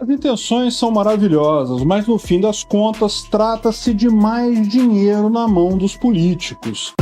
As intenções são maravilhosas, mas no fim das contas trata-se de mais dinheiro na mão dos políticos.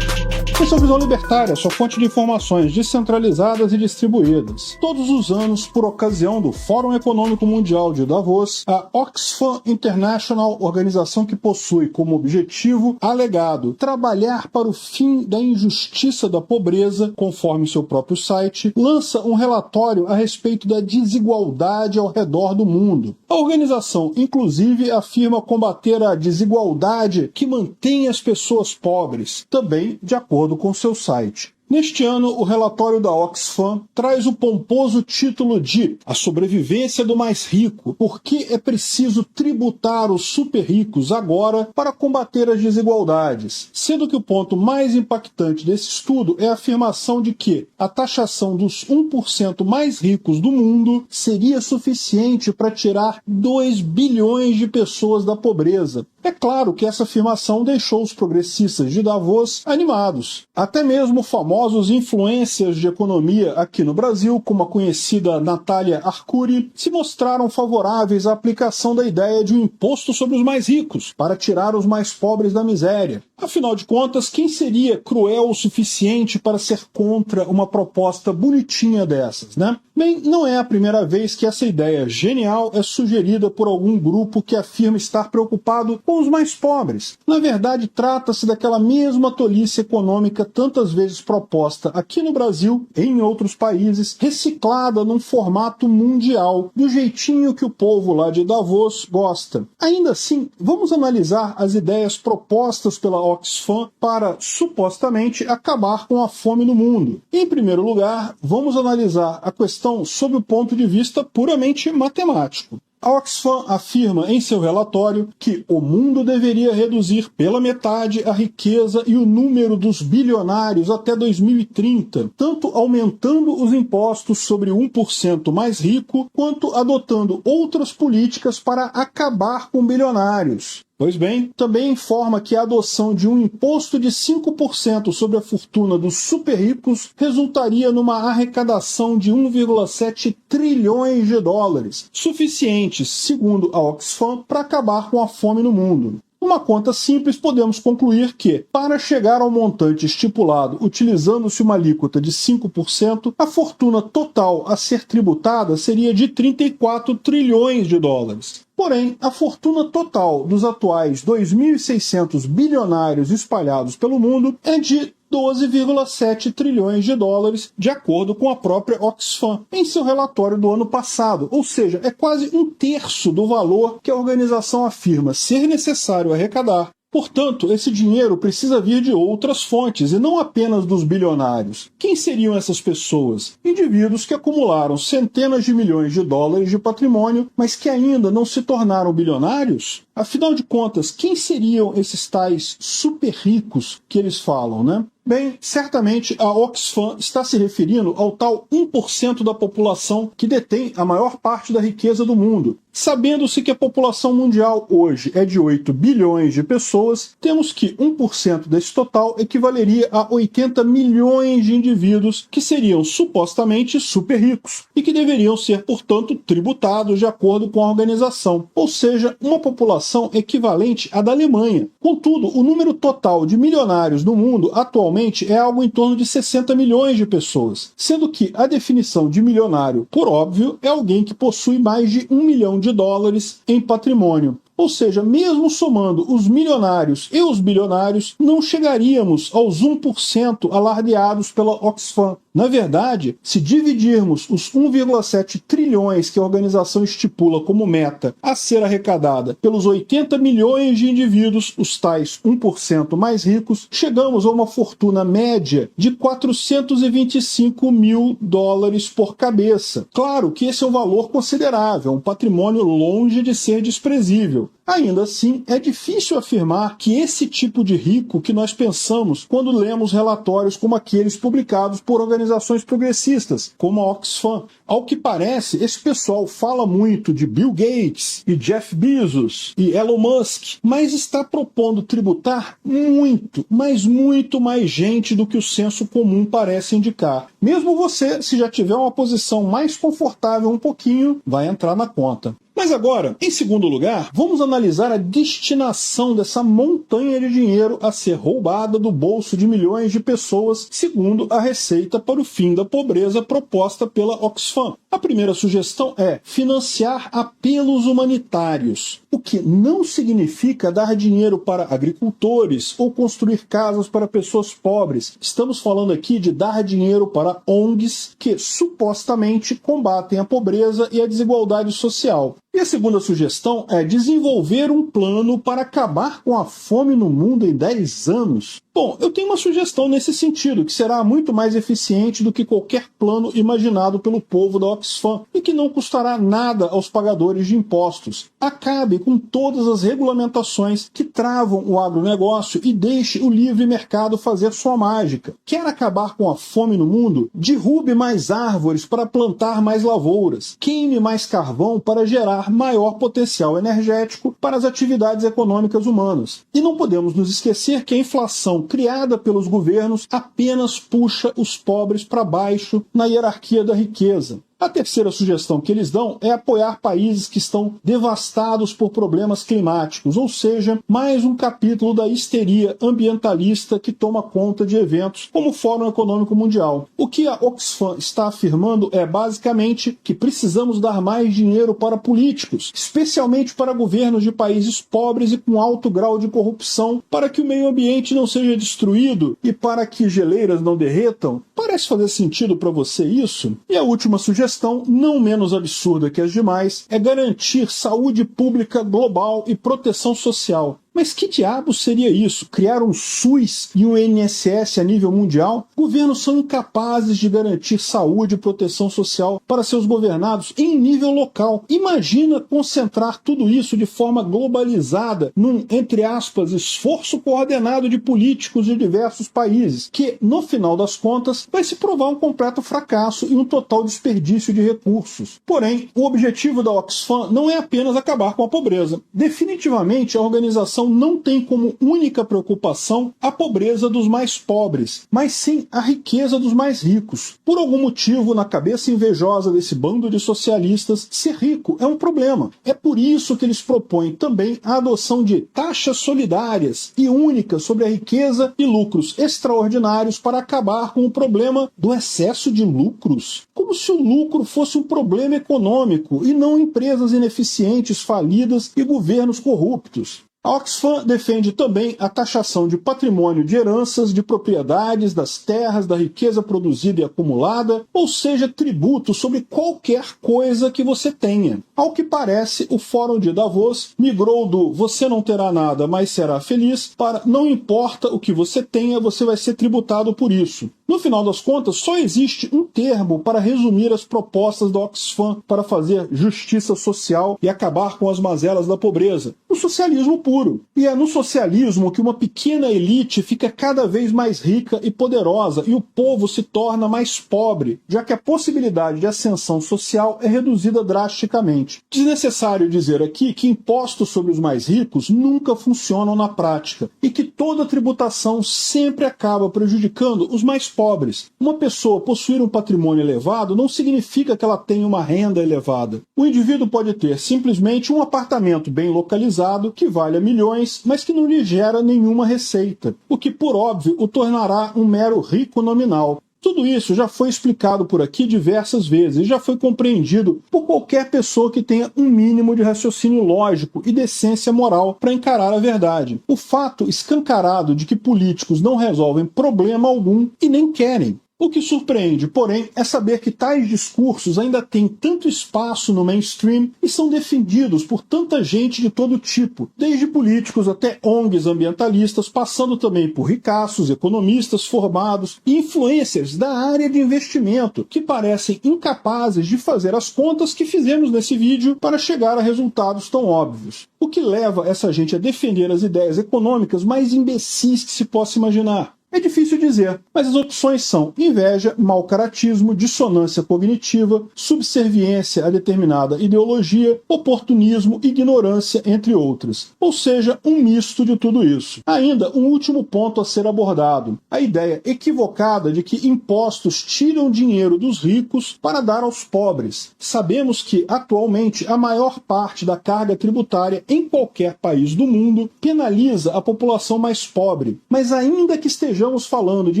Essa é a Visão Libertária, sua fonte de informações descentralizadas e distribuídas. Todos os anos, por ocasião do Fórum Econômico Mundial de Davos, a Oxfam International, organização que possui como objetivo alegado trabalhar para o fim da injustiça da pobreza, conforme seu próprio site, lança um relatório a respeito da desigualdade ao redor do mundo. A organização, inclusive, afirma combater a desigualdade que mantém as pessoas pobres, também de acordo com seu site. Neste ano, o relatório da Oxfam traz o pomposo título de A Sobrevivência do Mais Rico, porque é preciso tributar os super ricos agora para combater as desigualdades, sendo que o ponto mais impactante desse estudo é a afirmação de que a taxação dos 1% mais ricos do mundo seria suficiente para tirar 2 bilhões de pessoas da pobreza. É claro que essa afirmação deixou os progressistas de Davos animados. Até mesmo famosos influencers de economia aqui no Brasil, como a conhecida Natália Arcuri, se mostraram favoráveis à aplicação da ideia de um imposto sobre os mais ricos, para tirar os mais pobres da miséria. Afinal de contas, quem seria cruel o suficiente para ser contra uma proposta bonitinha dessas, né? Bem, não é a primeira vez que essa ideia genial é sugerida por algum grupo que afirma estar preocupado com os mais pobres. Na verdade, trata-se daquela mesma tolice econômica tantas vezes proposta aqui no Brasil e em outros países, reciclada num formato mundial, do jeitinho que o povo lá de Davos gosta. Ainda assim, vamos analisar as ideias propostas pela Oxfam para, supostamente, acabar com a fome no mundo. Em primeiro lugar, vamos analisar a questão sob o ponto de vista puramente matemático. A Oxfam afirma em seu relatório que o mundo deveria reduzir pela metade a riqueza e o número dos bilionários até 2030, tanto aumentando os impostos sobre o 1% mais rico, quanto adotando outras políticas para acabar com bilionários. Pois bem, também informa que a adoção de um imposto de 5% sobre a fortuna dos super ricos resultaria numa arrecadação de 1,7 trilhões de dólares, suficientes, segundo a Oxfam, para acabar com a fome no mundo. Numa conta simples, podemos concluir que, para chegar ao montante estipulado utilizando-se uma alíquota de 5%, a fortuna total a ser tributada seria de 34 trilhões de dólares. Porém, a fortuna total dos atuais 2.600 bilionários espalhados pelo mundo é de 12,7 trilhões de dólares, de acordo com a própria Oxfam, em seu relatório do ano passado, ou seja, é quase um terço do valor que a organização afirma ser necessário arrecadar. Portanto, esse dinheiro precisa vir de outras fontes, e não apenas dos bilionários. Quem seriam essas pessoas? Indivíduos que acumularam centenas de milhões de dólares de patrimônio, mas que ainda não se tornaram bilionários? Afinal de contas, quem seriam esses tais super ricos que eles falam, né? Bem, certamente a Oxfam está se referindo ao tal 1% da população que detém a maior parte da riqueza do mundo. Sabendo-se que a população mundial hoje é de 8 bilhões de pessoas, temos que 1% desse total equivaleria a 80 milhões de indivíduos que seriam supostamente super ricos e que deveriam ser, portanto, tributados de acordo com a organização, ou seja, uma população equivalente à da Alemanha. Contudo, o número total de milionários no mundo atualmente é algo em torno de 60 milhões de pessoas, sendo que a definição de milionário, por óbvio, é alguém que possui mais de 1 milhão de dólares em patrimônio. Ou seja, mesmo somando os milionários e os bilionários, não chegaríamos aos 1% alardeados pela Oxfam. Na verdade, se dividirmos os 1,7 trilhões que a organização estipula como meta a ser arrecadada pelos 80 milhões de indivíduos, os tais 1% mais ricos, chegamos a uma fortuna média de 425 mil dólares por cabeça. Claro que esse é um valor considerável, um patrimônio longe de ser desprezível. Ainda assim, é difícil afirmar que esse tipo de rico que nós pensamos quando lemos relatórios como aqueles publicados por organizações progressistas, como a Oxfam. Ao que parece, esse pessoal fala muito de Bill Gates e Jeff Bezos e Elon Musk, mas está propondo tributar muito, mas muito mais gente do que o senso comum parece indicar. Mesmo você, se já tiver uma posição mais confortável um pouquinho, vai entrar na conta. Mas agora, em segundo lugar, vamos analisar a destinação dessa montanha de dinheiro a ser roubada do bolso de milhões de pessoas, segundo a receita para o fim da pobreza proposta pela Oxfam. A primeira sugestão é financiar apelos humanitários, o que não significa dar dinheiro para agricultores ou construir casas para pessoas pobres. Estamos falando aqui de dar dinheiro para ONGs que supostamente combatem a pobreza e a desigualdade social. E a segunda sugestão é desenvolver um plano para acabar com a fome no mundo em 10 anos. Bom, eu tenho uma sugestão nesse sentido, que será muito mais eficiente do que qualquer plano imaginado pelo povo da Oxfam e que não custará nada aos pagadores de impostos. Acabe com todas as regulamentações que travam o agronegócio e deixe o livre mercado fazer sua mágica. Quer acabar com a fome no mundo? Derrube mais árvores para plantar mais lavouras. Queime mais carvão para gerar maior potencial energético para as atividades econômicas humanas. E não podemos nos esquecer que a inflação criada pelos governos apenas puxa os pobres para baixo na hierarquia da riqueza. A terceira sugestão que eles dão é apoiar países que estão devastados por problemas climáticos, ou seja, mais um capítulo da histeria ambientalista que toma conta de eventos como o Fórum Econômico Mundial. O que a Oxfam está afirmando é basicamente que precisamos dar mais dinheiro para políticos, especialmente para governos de países pobres e com alto grau de corrupção, para que o meio ambiente não seja destruído e para que geleiras não derretam. Parece fazer sentido para você isso? E a última sugestão, não menos absurda que as demais, é garantir saúde pública global e proteção social. Mas que diabo seria isso? Criar um SUS e um INSS a nível mundial? Governos são incapazes de garantir saúde e proteção social para seus governados em nível local. Imagina concentrar tudo isso de forma globalizada num, entre aspas, esforço coordenado de políticos de diversos países, que, no final das contas, vai se provar um completo fracasso e um total desperdício de recursos. Porém, o objetivo da Oxfam não é apenas acabar com a pobreza. Definitivamente, a organização não tem como única preocupação a pobreza dos mais pobres, mas sim a riqueza dos mais ricos. Por algum motivo, na cabeça invejosa desse bando de socialistas, ser rico é um problema. É por isso que eles propõem também a adoção de taxas solidárias e únicas sobre a riqueza e lucros extraordinários para acabar com o problema do excesso de lucros. Como se o lucro fosse um problema econômico e não empresas ineficientes, falidas e governos corruptos. A Oxfam defende também a taxação de patrimônio de heranças, de propriedades, das terras, da riqueza produzida e acumulada, ou seja, tributo sobre qualquer coisa que você tenha. Ao que parece, o Fórum de Davos migrou do "você não terá nada, mas será feliz" para "não importa o que você tenha, você vai ser tributado por isso". No final das contas, só existe um termo para resumir as propostas da Oxfam para fazer justiça social e acabar com as mazelas da pobreza: o socialismo puro. E é no socialismo que uma pequena elite fica cada vez mais rica e poderosa e o povo se torna mais pobre, já que a possibilidade de ascensão social é reduzida drasticamente. Desnecessário dizer aqui que impostos sobre os mais ricos nunca funcionam na prática e que toda tributação sempre acaba prejudicando os mais pobres. Uma pessoa possuir um patrimônio elevado não significa que ela tenha uma renda elevada. O indivíduo pode ter simplesmente um apartamento bem localizado que valha milhões, mas que não lhe gera nenhuma receita, o que, por óbvio, o tornará um mero rico nominal. Tudo isso já foi explicado por aqui diversas vezes e já foi compreendido por qualquer pessoa que tenha um mínimo de raciocínio lógico e decência moral para encarar a verdade. O fato escancarado de que políticos não resolvem problema algum e nem querem. O que surpreende, porém, é saber que tais discursos ainda têm tanto espaço no mainstream e são defendidos por tanta gente de todo tipo, desde políticos até ONGs ambientalistas, passando também por ricaços, economistas formados e influencers da área de investimento, que parecem incapazes de fazer as contas que fizemos nesse vídeo para chegar a resultados tão óbvios. O que leva essa gente a defender as ideias econômicas mais imbecis que se possa imaginar? É difícil dizer, mas as opções são inveja, mau caratismo, dissonância cognitiva, subserviência a determinada ideologia, oportunismo, ignorância, entre outras. Ou seja, um misto de tudo isso. Ainda um último ponto a ser abordado: a ideia equivocada de que impostos tiram dinheiro dos ricos para dar aos pobres. Sabemos que, atualmente, a maior parte da carga tributária em qualquer país do mundo penaliza a população mais pobre, mas ainda que estejamos falando de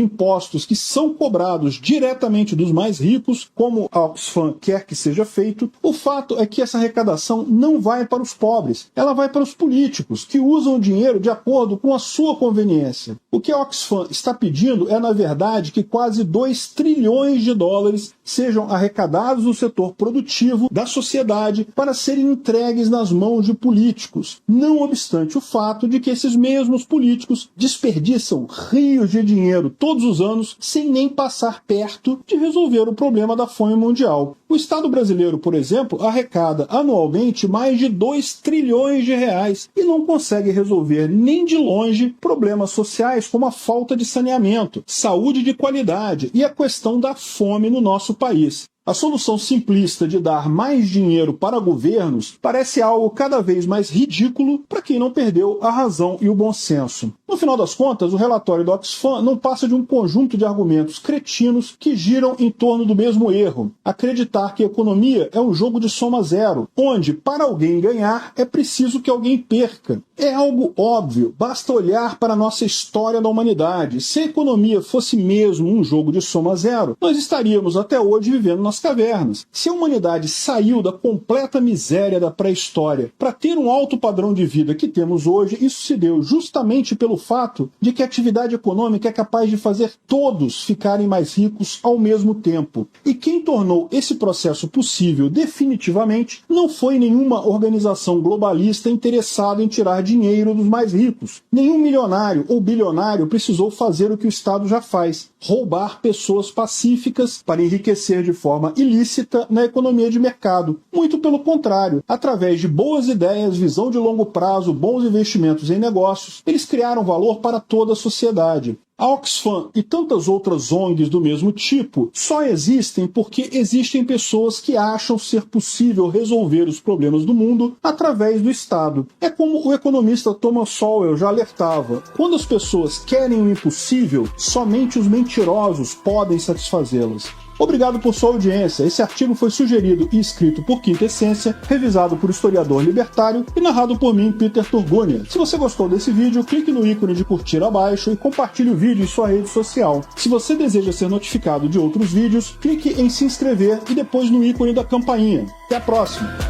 impostos que são cobrados diretamente dos mais ricos, como a Oxfam quer que seja feito, o fato é que essa arrecadação não vai para os pobres, ela vai para os políticos, que usam o dinheiro de acordo com a sua conveniência. O que a Oxfam está pedindo é, na verdade, que quase 2 trilhões de dólares sejam arrecadados no setor produtivo da sociedade para serem entregues nas mãos de políticos, não obstante o fato de que esses mesmos políticos desperdiçam rios de dinheiro todos os anos sem nem passar perto de resolver o problema da fome mundial. O Estado brasileiro, por exemplo, arrecada anualmente mais de 2 trilhões de reais e não consegue resolver nem de longe problemas sociais como a falta de saneamento, saúde de qualidade e a questão da fome no nosso país. A solução simplista de dar mais dinheiro para governos parece algo cada vez mais ridículo para quem não perdeu a razão e o bom senso. No final das contas, o relatório do Oxfam não passa de um conjunto de argumentos cretinos que giram em torno do mesmo erro: acreditar que a economia é um jogo de soma zero, onde, para alguém ganhar, é preciso que alguém perca. É algo óbvio, basta olhar para a nossa história da humanidade. Se a economia fosse mesmo um jogo de soma zero, nós estaríamos até hoje vivendo nas cavernas. Se a humanidade saiu da completa miséria da pré-história para ter um alto padrão de vida que temos hoje, isso se deu justamente pelo fato de que a atividade econômica é capaz de fazer todos ficarem mais ricos ao mesmo tempo. E quem tornou esse processo possível definitivamente não foi nenhuma organização globalista interessada em tirar dinheiro dos mais ricos. Nenhum milionário ou bilionário precisou fazer o que o Estado já faz: roubar pessoas pacíficas para enriquecer de forma ilícita na economia de mercado. Muito pelo contrário, através de boas ideias, visão de longo prazo, bons investimentos em negócios, eles criaram valor para toda a sociedade. A Oxfam e tantas outras ONGs do mesmo tipo só existem porque existem pessoas que acham ser possível resolver os problemas do mundo através do Estado. É como o economista Thomas Sowell já alertava: quando as pessoas querem o impossível, somente os mentirosos podem satisfazê-las. Obrigado por sua audiência. Esse artigo foi sugerido e escrito por Quinta Essência, revisado por historiador libertário e narrado por mim, Peter Turgunia. Se você gostou desse vídeo, clique no ícone de curtir abaixo e compartilhe o vídeo em sua rede social. Se você deseja ser notificado de outros vídeos, clique em se inscrever e depois no ícone da campainha. Até a próxima!